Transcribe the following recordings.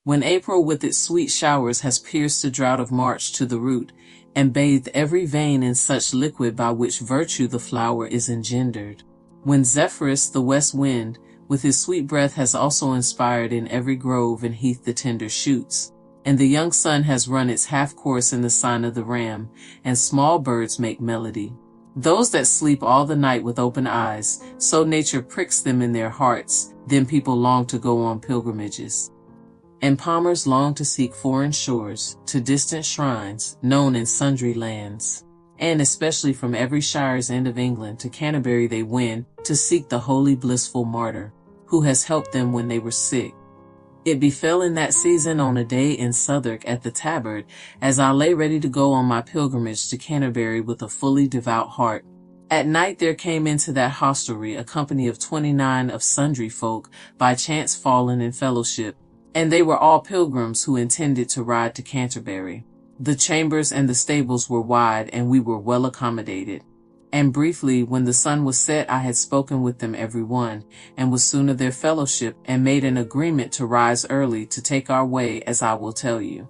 When April with its sweet showers has pierced the drought of March to the root, and bathed every vein in such liquid by which virtue the flower is engendered. When Zephyrus the west wind, with his sweet breath has also inspired in every grove and heath the tender shoots, and the young sun has run its half course in the sign of the ram, and small birds make melody. Those that sleep all the night with open eyes, so nature pricks them in their hearts, then people long to go on pilgrimages. And palmers long to seek foreign shores, to distant shrines, known in sundry lands. And especially from every shire's end of England to Canterbury they wend, to seek the holy blissful martyr, who has helped them when they were sick. It befell in that season on a day in Southwark at the Tabard, as I lay ready to go on my pilgrimage to Canterbury with a fully devout heart. At night there came into that hostelry a company of 29 of sundry folk, by chance fallen in fellowship, and they were all pilgrims who intended to ride to Canterbury. The chambers and the stables were wide, and we were well accommodated. And briefly, when the sun was set, I had spoken with them every one, and was soon of their fellowship, and made an agreement to rise early to take our way, as I will tell you.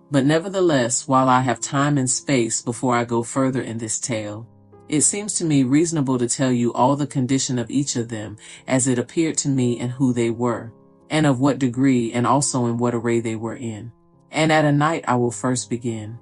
But nevertheless, while I have time and space before I go further in this tale, it seems to me reasonable to tell you all the condition of each of them, as it appeared to me, and who they were, and of what degree, and also in what array they were in. And at a knight I will first begin.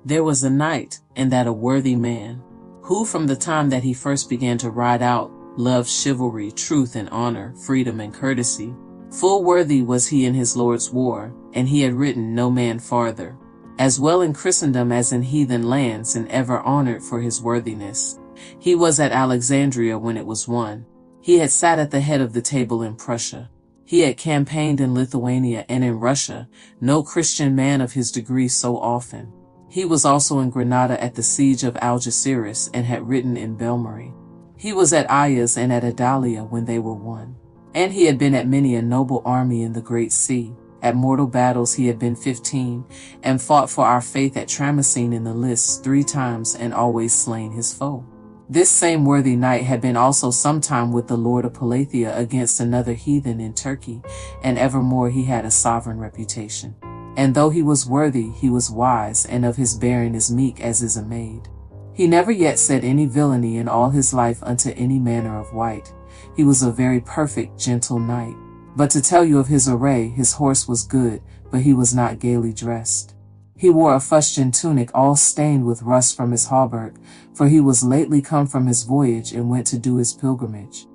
There was a knight, and that a worthy man, who from the time that he first began to ride out, loved chivalry, truth and honor, freedom and courtesy. Full worthy was he in his lord's war, and he had ridden no man farther, as well in Christendom as in heathen lands, and ever honored for his worthiness. He was at Alexandria when it was won. He had sat at the head of the table in Prussia. He had campaigned in Lithuania and in Russia, no Christian man of his degree so often. He was also in Granada at the siege of Algeciras, and had ridden in Belmary. He was at Ayas and at Adalia when they were won. And he had been at many a noble army in the great sea. At mortal battles he had been 15, and fought for our faith at Tramezzine in the lists 3 times, and always slain his foe. This same worthy knight had been also sometime with the lord of Palathia against another heathen in Turkey, and evermore he had a sovereign reputation. And though he was worthy, he was wise, and of his bearing as meek as is a maid. He never yet said any villainy in all his life unto any manner of wight. He was a very perfect, gentle knight. But to tell you of his array, his horse was good, but he was not gaily dressed. He wore a fustian tunic all stained with rust from his hauberk, for he was lately come from his voyage, and went to do his pilgrimage.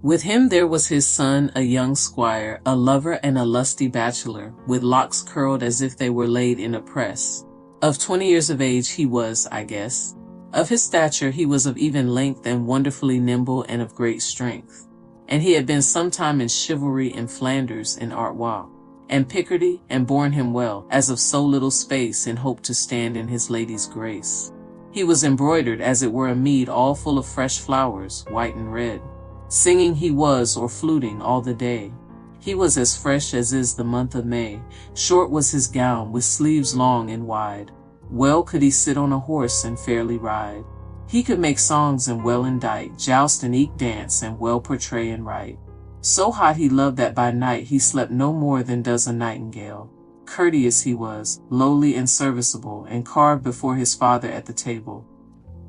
With him there was his son, a young squire, a lover and a lusty bachelor, with locks curled as if they were laid in a press. Of 20 years of age he was, I guess. Of his stature he was of even length, and wonderfully nimble, and of great strength. And he had been sometime in chivalry in Flanders, in Artois, and Picardy, and borne him well, as of so little space, and hoped to stand in his lady's grace. He was embroidered as it were a mead all full of fresh flowers, white and red. Singing he was, or fluting, all the day. He was as fresh as is the month of May. Short was his gown, with sleeves long and wide. Well could he sit on a horse and fairly ride. He could make songs and well indite, joust and eke dance, and well portray and write. So hot he loved that by night he slept no more than does a nightingale. Courteous he was, lowly and serviceable, and carved before his father at the table.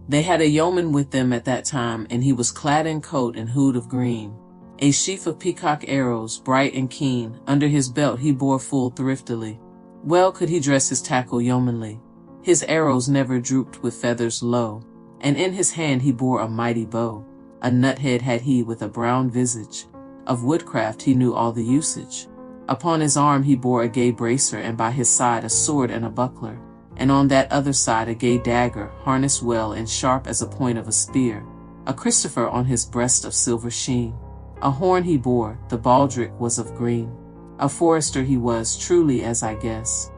They had a yeoman with them at that time, and he was clad in coat and hood of green. A sheaf of peacock arrows, bright and keen, under his belt he bore full thriftily. Well could he dress his tackle yeomanly. His arrows never drooped with feathers low, and in his hand he bore a mighty bow. A nuthead had he with a brown visage. Of woodcraft he knew all the usage. Upon his arm he bore a gay bracer, and by his side a sword and a buckler. And on that other side a gay dagger, harnessed well and sharp as a point of a spear. A Christopher on his breast of silver sheen. A horn he bore, the baldric was of green. A forester he was, truly as I guess.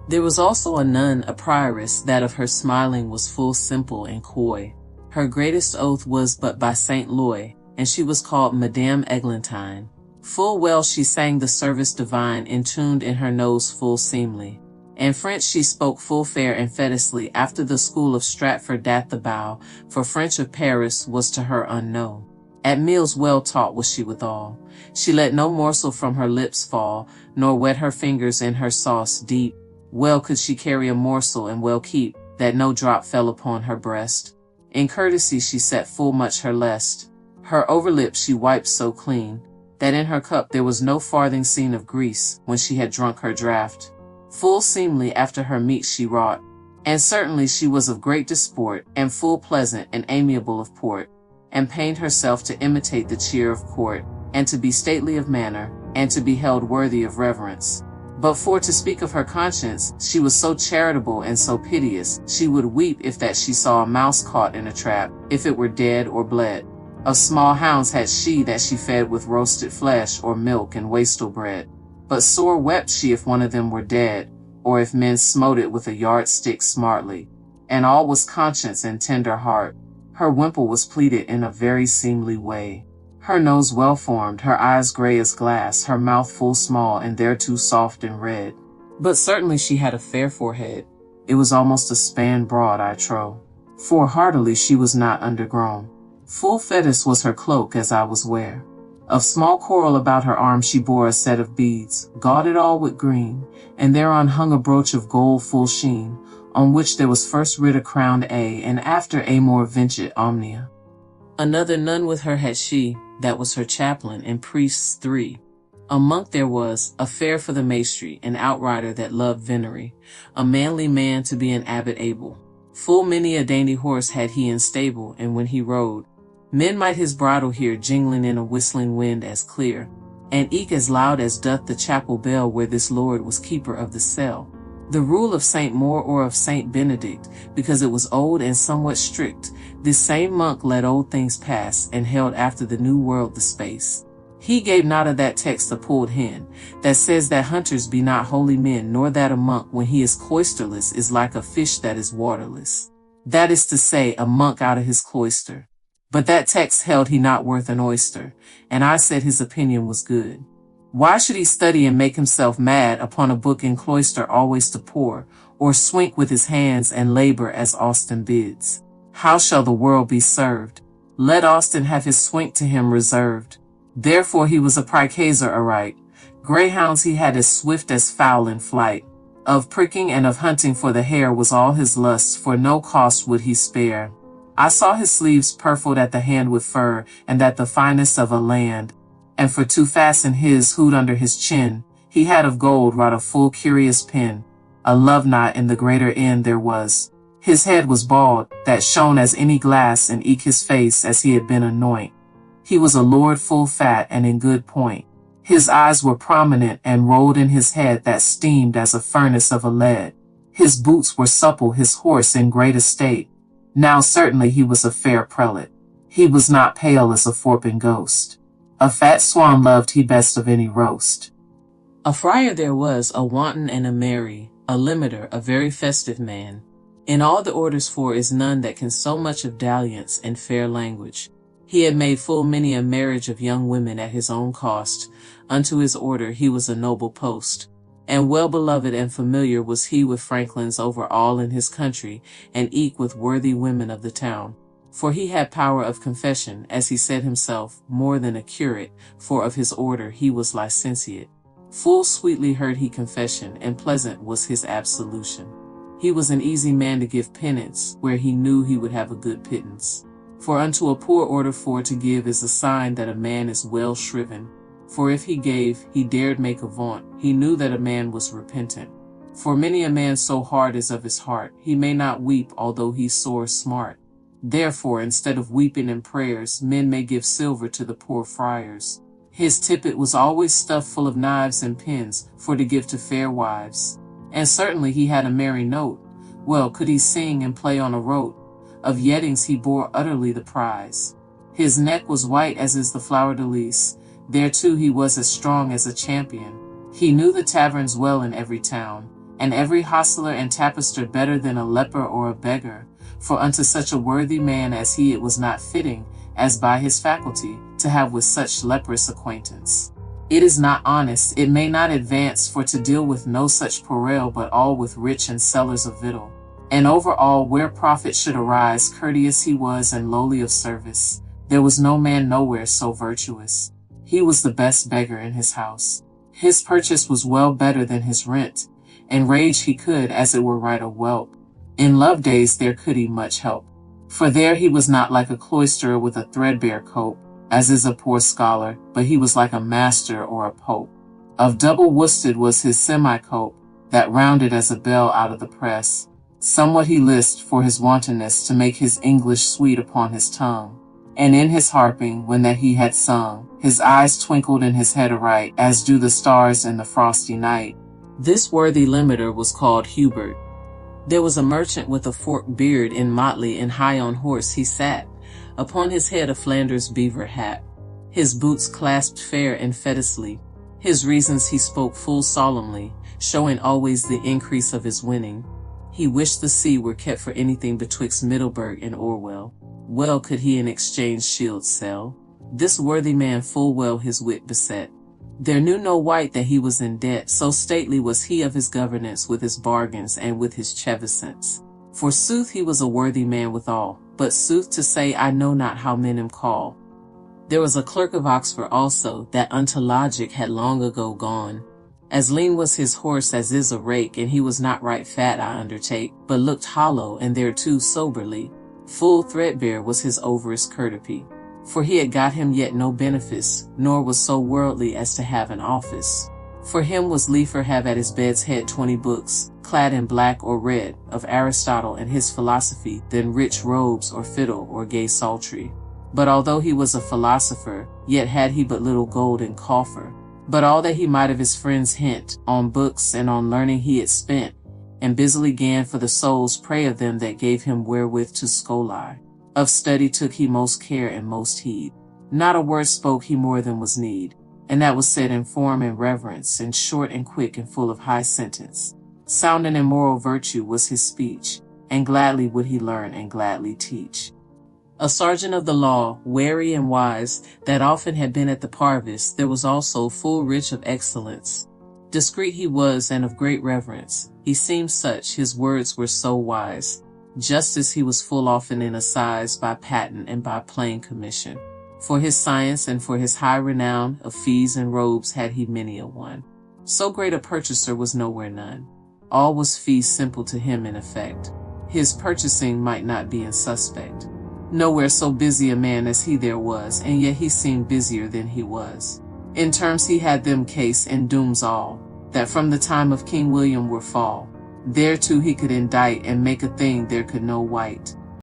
There was also a nun, a prioress, that of her smiling was full simple and coy. Her greatest oath was but by Saint Loy, and she was called Madame Eglantine. Full well she sang the service divine, intuned in her nose full seemly. And French she spoke full fair and fetisly, after the school of Stratford dat the bow, for French of Paris was to her unknown. At meals well taught was she withal. She let no morsel from her lips fall, nor wet her fingers in her sauce deep. Well could she carry a morsel and well keep, that no drop fell upon her breast. In courtesy she set full much her lest. Her overlip she wiped so clean, that in her cup there was no farthing seen of grease, when she had drunk her draught. Full seemly after her meat she wrought, and certainly she was of great disport, and full pleasant and amiable of port, and pained herself to imitate the cheer of court, and to be stately of manner, and to be held worthy of reverence. But for to speak of her conscience, she was so charitable and so piteous, she would weep if that she saw a mouse caught in a trap, if it were dead or bled. Of small hounds had she that she fed with roasted flesh or milk and wastel bread. But sore wept she if one of them were dead, or if men smote it with a yardstick smartly. And all was conscience and tender heart. Her wimple was pleated in a very seemly way. Her nose well formed, her eyes grey as glass, her mouth full small, and thereto soft and red. But certainly she had a fair forehead. It was almost a span broad, I trow. For heartily she was not undergrown. Full fettis was her cloak, as I was ware. Of small coral about her arm she bore a set of beads, gauded all with green, and thereon hung a brooch of gold full sheen, on which there was first writ a crowned A, and after Amor vincit omnia. Another nun with her had she, that was her chaplain, and priests 3. A monk there was, a fair for the maestry, an outrider that loved venery, a manly man to be an abbot able. Full many a dainty horse had he in stable, and when he rode, men might his bridle hear jingling in a whistling wind as clear, and eke as loud as doth the chapel bell where this lord was keeper of the cell. The rule of Saint Maur or of Saint Benedict, because it was old and somewhat strict, this same monk let old things pass, and held after the new world the space. He gave not of that text a pulled hen, that says that hunters be not holy men, nor that a monk when he is cloisterless is like a fish that is waterless. That is to say, a monk out of his cloister. But that text held he not worth an oyster, and I said his opinion was good. Why should he study and make himself mad upon a book in cloister always to pore, or swink with his hands and labor as Austin bids? How shall the world be served? Let Austin have his swink to him reserved. Therefore he was a pricaser aright. Greyhounds he had as swift as fowl in flight. Of pricking and of hunting for the hare was all his lust, for no cost would he spare. I saw his sleeves purfled at the hand with fur, and that the finest of a land. And for to fasten his hood under his chin, he had of gold wrought a full curious pin. A love knot in the greater end there was. His head was bald, that shone as any glass, and eke his face as he had been anoint. He was a lord full fat and in good point. His eyes were prominent and rolled in his head that steamed as a furnace of a lead. His boots were supple, his horse in great estate. Now certainly he was a fair prelate. He was not pale as a forping ghost. A fat swan loved he best of any roast. A friar there was, a wanton and a merry, a limiter, a very festive man. In all the orders for is none that can so much of dalliance and fair language. He had made full many a marriage of young women at his own cost. Unto his order he was a noble post. And well beloved and familiar was he with franklins over all in his country, and eke with worthy women of the town. For he had power of confession, as he said himself, more than a curate, for of his order he was licentiate. Full sweetly heard he confession, and pleasant was his absolution. He was an easy man to give penance, where he knew he would have a good pittance. For unto a poor order for to give is a sign that a man is well shriven. For if he gave, he dared make a vaunt, he knew that a man was repentant. For many a man so hard is of his heart, he may not weep although he sore smart. Therefore, instead of weeping in prayers, men may give silver to the poor friars. His tippet was always stuffed full of knives and pins, for to give to fair wives. And certainly he had a merry note. Well could he sing and play on a rote. Of yettings he bore utterly the prize. His neck was white as is the flower de lis. Thereto he was as strong as a champion. He knew the taverns well in every town, and every hostler and tapister better than a leper or a beggar. For unto such a worthy man as he it was not fitting, as by his faculty, to have with such leprous acquaintance. It is not honest, it may not advance, for to deal with no such poorel, but all with rich and sellers of victual. And over all, where profit should arise, courteous he was and lowly of service. There was no man nowhere so virtuous. He was the best beggar in his house. His purchase was well better than his rent, and rage he could as it were write a whelp. In love days there could he much help. For there he was not like a cloisterer with a threadbare cope, as is a poor scholar, but he was like a master or a pope. Of double worsted was his semi-cope, that rounded as a bell out of the press. Somewhat he list for his wantonness to make his English sweet upon his tongue. And in his harping, when that he had sung, his eyes twinkled in his head aright, as do the stars in the frosty night. This worthy limiter was called Hubert. There was a merchant with a forked beard in motley, and high on horse he sat, upon his head a Flanders beaver hat. His boots clasped fair and fetisly. His reasons he spoke full solemnly, showing always the increase of his winning. He wished the sea were kept for anything betwixt Middleburg and Orwell. Well could he in exchange shields sell. This worthy man full well his wit beset. There knew no wight that he was in debt, so stately was he of his governance with his bargains and with his chevesance. Forsooth he was a worthy man withal, but sooth to say I know not how men him call. There was a clerk of Oxford also, that unto logic had long ago gone. As lean was his horse as is a rake, and he was not right fat I undertake, but looked hollow and thereto soberly. Full threadbare was his overest courtesy. For he had got him yet no benefice, nor was so worldly as to have an office. For him was liefer have at his bed's head 20 books, clad in black or red, of Aristotle and his philosophy, than rich robes or fiddle or gay psaltery. But although he was a philosopher, yet had he but little gold in coffer. But all that he might of his friends hint, on books and on learning he had spent, and busily gan for the soul's prey of them that gave him wherewith to scoli. Of study took he most care and most heed. Not a word spoke he more than was need, and that was said in form and reverence, and short and quick and full of high sentence. Sounding in moral virtue was his speech, and gladly would he learn and gladly teach. A sergeant of the law, wary and wise, that often had been at the parvis, there was also full rich of excellence. Discreet he was and of great reverence, he seemed such, his words were so wise. Justice he was full often in assize, by patent and by plain commission. For his science and for his high renown, of fees and robes had he many a one. So great a purchaser was nowhere none. All was fee simple to him in effect. His purchasing might not be insuspect. Nowhere so busy a man as he there was, and yet he seemed busier than he was. In terms he had them case and dooms all, that from the time of King William were fall. Thereto he could indict and make a thing there could no wight.